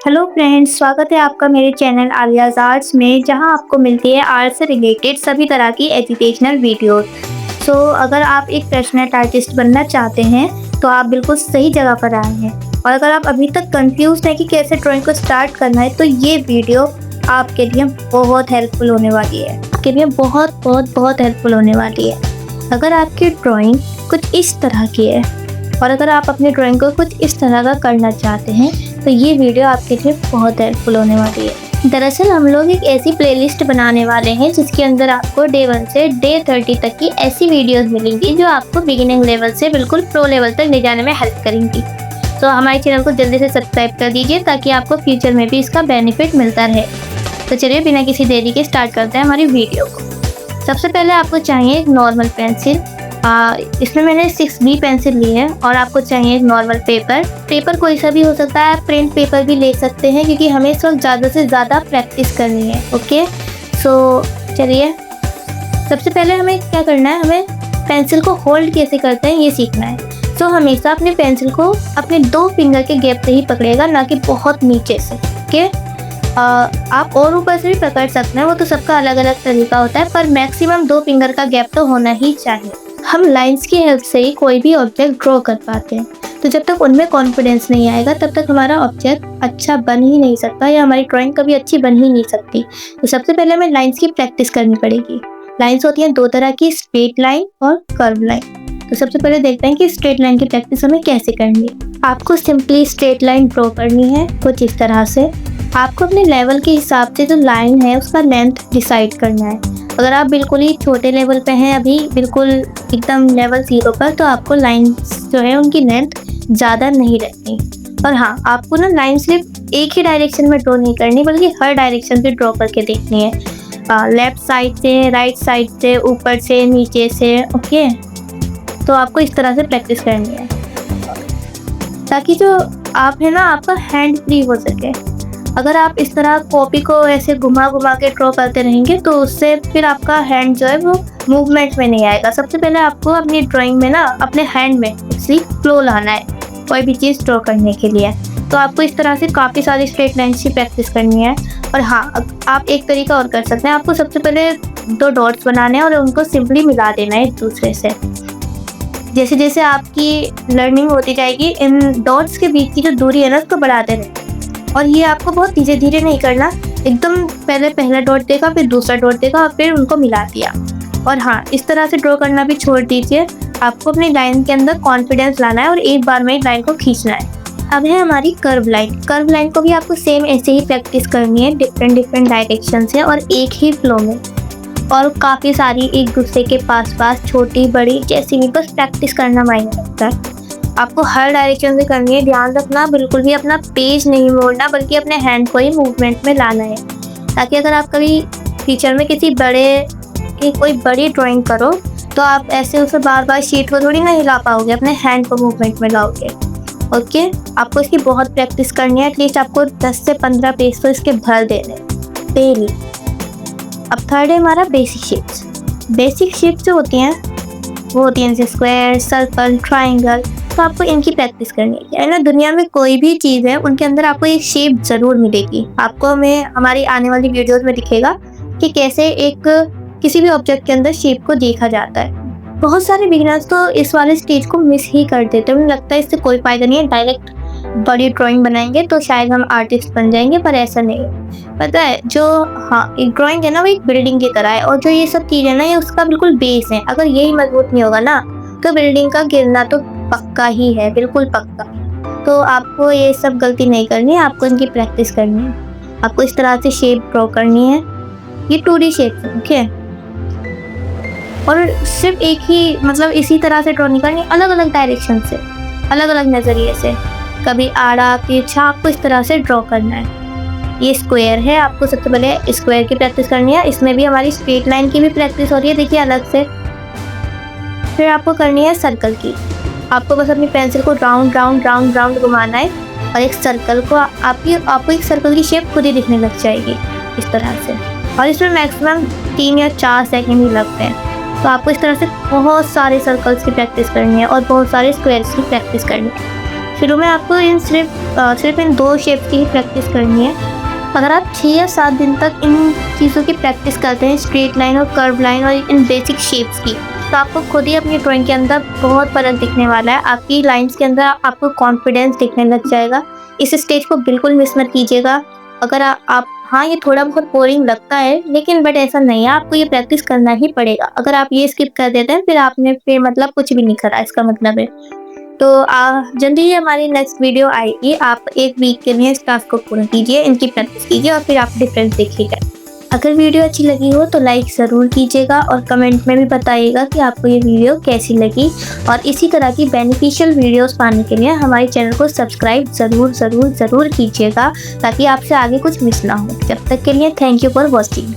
Hello friends, स्वागत है आपका मेरे चैनल आलियाज़ आर्ट्स में, जहां आपको मिलती है आर्ट से रिलेटेड सभी तरह की एजुकेशनल वीडियोस। सो अगर आप एक पैशनेट आर्टिस्ट बनना चाहते हैं तो आप बिल्कुल सही जगह पर आए हैं। और अगर आप अभी तक कंफ्यूज हैं कि कैसे ड्राइंग को स्टार्ट करना है तो ये वीडियो आपके लिए बहुत हेल्पफुल होने वाली है। आपके लिए बहुत हेल्पफुल होने वाली है। अगर आपकी ड्राइंग कुछ इस तरह की है और अगर आप अपनी ड्राइंग को कुछ इस तरह का करना चाहते हैं तो ये वीडियो आपके लिए बहुत हेल्पफुल होने वाली है। दरअसल हम लोग एक ऐसी प्लेलिस्ट बनाने वाले हैं जिसके अंदर आपको डे 1 से डे 30 तक की ऐसी वीडियोस मिलेंगी जो आपको बिगिनिंग लेवल से बिल्कुल प्रो लेवल तक ले जाने में हेल्प करेंगी। तो हमारे चैनल को जल्दी से सब्सक्राइब कर दीजिए ताकि आपको फ्यूचर में भी इसका बेनिफिट मिलता रहे। तो चलिए बिना किसी देरी के स्टार्ट करते हैं हमारी वीडियो को। सबसे पहले आपको चाहिए एक नॉर्मल पेंसिल। इसमें मैंने 6B पेंसिल ली है और आपको चाहिए एक नॉर्मल पेपर कोई सा भी हो सकता है। आप प्रिंट पेपर भी ले सकते हैं क्योंकि हमें इस वक्त ज़्यादा से ज़्यादा प्रैक्टिस करनी है। ओके, सो चलिए सबसे पहले हमें क्या करना है, हमें पेंसिल को होल्ड कैसे करते हैं ये सीखना है। सो हमेशा अपने पेंसिल को अपने 2 फिंगर के गैप से ही पकड़ेगा, ना कि बहुत नीचे से। ओके, आप और ऊपर से भी पकड़ सकते हैं, वो तो सबका अलग अलग तरीका होता है, पर मैक्सिमम 2 फिंगर का गैप तो होना ही चाहिए। हम लाइंस की हेल्प से ही कोई भी ऑब्जेक्ट ड्रॉ कर पाते हैं, तो जब तक उनमें कॉन्फिडेंस नहीं आएगा तब तक हमारा ऑब्जेक्ट अच्छा बन ही नहीं सकता या हमारी ड्राइंग कभी अच्छी बन ही नहीं सकती। तो सबसे पहले हमें लाइंस की प्रैक्टिस करनी पड़ेगी। लाइंस होती हैं 2 तरह की, स्ट्रेट लाइन और कर्व लाइन। तो सबसे पहले देखते हैं कि स्ट्रेट लाइन की प्रैक्टिस हमें कैसे करनी है। आपको सिंपली स्ट्रेट लाइन ड्रॉ करनी है कुछ इस तरह से। आपको अपने लेवल के हिसाब से जो लाइन है उसका लेंथ डिसाइड करना है। अगर आप बिल्कुल ही छोटे लेवल पे हैं, अभी बिल्कुल एकदम लेवल 0 पर, तो आपको लाइन जो है उनकी लेंथ ज़्यादा नहीं रखनी। और हाँ, आपको ना लाइन सिर्फ एक ही डायरेक्शन में ड्रॉ नहीं करनी बल्कि हर डायरेक्शन से ड्रॉ करके देखनी है। लेफ्ट साइड से, राइट साइड से, ऊपर से, नीचे से। ओके, तो आपको इस तरह से प्रैक्टिस करनी है ताकि जो आप है ना आपका हैंड फ्री हो सके। अगर आप इस तरह कॉपी को ऐसे घुमा घुमा के ड्रॉ करते रहेंगे तो उससे फिर आपका हैंड जो है वो मूवमेंट में नहीं आएगा। सबसे पहले आपको अपनी ड्राइंग में ना अपने हैंड में इसी फ्लो लाना है कोई भी चीज़ ड्रॉ करने के लिए। तो आपको इस तरह से काफ़ी सारी स्ट्रेट लाइन्स की प्रैक्टिस करनी है। और हाँ, आप एक तरीका और कर सकते हैं। आपको सबसे पहले 2 डॉट्स बनाने हैं और उनको सिंपली मिला देना है एक दूसरे से। जैसे जैसे आपकी लर्निंग होती जाएगी, इन डॉट्स के बीच की जो दूरी है ना उसको बढ़ाते रहें। और ये आपको बहुत धीरे धीरे नहीं करना, एकदम पहले पहला डॉट देखा, फिर दूसरा डॉट देखा और फिर उनको मिला दिया। और हाँ, इस तरह से ड्रॉ करना भी छोड़ दीजिए। आपको अपनी लाइन के अंदर कॉन्फिडेंस लाना है और एक बार में लाइन को खींचना है। अब है हमारी कर्व लाइन। कर्व लाइन को भी आपको सेम ऐसे ही प्रैक्टिस करनी है, डिफरेंट डायरेक्शन से और एक ही फ्लो में, और काफ़ी सारी एक दूसरे के पास छोटी बड़ी जैसी भी, बस प्रैक्टिस करना मायने रखता है। आपको हर डायरेक्शन से करनी है। ध्यान रखना, बिल्कुल भी अपना पेज नहीं मोड़ना बल्कि अपने हैंड को ही मूवमेंट में लाना है, ताकि अगर आप कभी फ्यूचर में किसी बड़े की कोई बड़ी ड्राइंग करो तो आप ऐसे उसे बार बार शीट को थोड़ी ना हिला पाओगे, अपने हैंड को मूवमेंट में लाओगे। ओके, आपको इसकी बहुत प्रैक्टिस करनी है। एटलीस्ट आपको 10 से 15 पेज तो इसके भर देने डेली। अब थर्ड है हमारा बेसिक शेप्स। बेसिक शेप्स जो होती हैं वो होती हैं जैसे स्क्वायर, सर्कल, ट्राइंगल। तो आपको इनकी प्रैक्टिस करनी है ना। दुनिया में कोई भी चीज़ है उनके अंदर आपको एक शेप ज़रूर मिलेगी। आपको हमें हमारी आने वाली वीडियोस में दिखेगा कि कैसे एक किसी भी ऑब्जेक्ट के अंदर शेप को देखा जाता है। बहुत सारे बिगिनर्स तो इस वाले स्टेज को मिस ही कर देते हैं। उन्हें लगता है इससे कोई फ़ायदा नहीं है, डायरेक्ट बड़ी ड्राइंग बनाएंगे तो शायद हम आर्टिस्ट बन जाएंगे, पर ऐसा नहीं है। पता है, जो हाँ एक ड्राइंग है ना वो एक बिल्डिंग की तरह है, और जो ये सब चीज़ें ना ये उसका बिल्कुल बेस है। अगर यही मजबूत नहीं होगा ना तो बिल्डिंग का गिरना तो पक्का ही है, बिल्कुल पक्का। तो आपको ये सब गलती नहीं करनी है, आपको इनकी प्रैक्टिस करनी है। आपको इस तरह से शेप ड्रॉ करनी है। ये 2D शेप है, ओके। और सिर्फ एक ही मतलब इसी तरह से ड्रॉ नहीं करनी, अलग अलग डायरेक्शन से, अलग अलग नज़रिए से, कभी आड़ा तिरछा, आपको इस तरह से ड्रॉ करना है। ये स्क्वायर है, आपको सबसे पहले स्क्वायर की प्रैक्टिस करनी है। इसमें भी हमारी स्ट्रेट लाइन की भी प्रैक्टिस हो रही है, देखिए अलग से। फिर आपको करनी है सर्कल की। आपको बस अपनी पेंसिल को राउंड राउंड राउंड राउंड घुमाना है और एक सर्कल को आपको एक सर्कल की शेप खुद ही दिखने लग जाएगी इस तरह से। और इसमें मैक्सिमम 3 या 4 सेकंड ही लगते हैं। तो आपको इस तरह से बहुत सारे सर्कल्स की प्रैक्टिस करनी है और बहुत सारे स्क्वायर्स की प्रैक्टिस करनी है। शुरू में आपको सिर्फ इन 2 शेप की ही प्रैक्टिस करनी है। अगर आप 6 या 7 दिन तक इन चीज़ों की प्रैक्टिस करते हैं, स्ट्रेट लाइन और कर्व लाइन और इन बेसिक शेप्स की, तो आपको खुद ही अपनी ड्राइंग के अंदर बहुत फ़र्क दिखने वाला है। आपकी लाइंस के अंदर आपको कॉन्फिडेंस दिखने लग जाएगा। इस स्टेज को बिल्कुल मिस मत कीजिएगा। अगर आप हाँ, ये थोड़ा बहुत बोरिंग लगता है, लेकिन बट ऐसा नहीं है, आपको ये प्रैक्टिस करना ही पड़ेगा। अगर आप ये स्किप कर देते हैं, फिर आपने मतलब कुछ भी नहीं करा, इसका मतलब है। तो जल्दी ही हमारी नेक्स्ट वीडियो आएगी। आप 1 वीक के लिए इस टास्क को पूरा कीजिए, इनकी प्रैक्टिस कीजिए और फिर आप डिफरेंस देखिएगा। अगर वीडियो अच्छी लगी हो तो लाइक ज़रूर कीजिएगा और कमेंट में भी बताइएगा कि आपको ये वीडियो कैसी लगी। और इसी तरह की बेनिफिशियल वीडियोस पाने के लिए हमारे चैनल को सब्सक्राइब ज़रूर कीजिएगा, ताकि आपसे आगे कुछ मिस ना हो। जब तक के लिए थैंक यू फॉर वॉचिंग।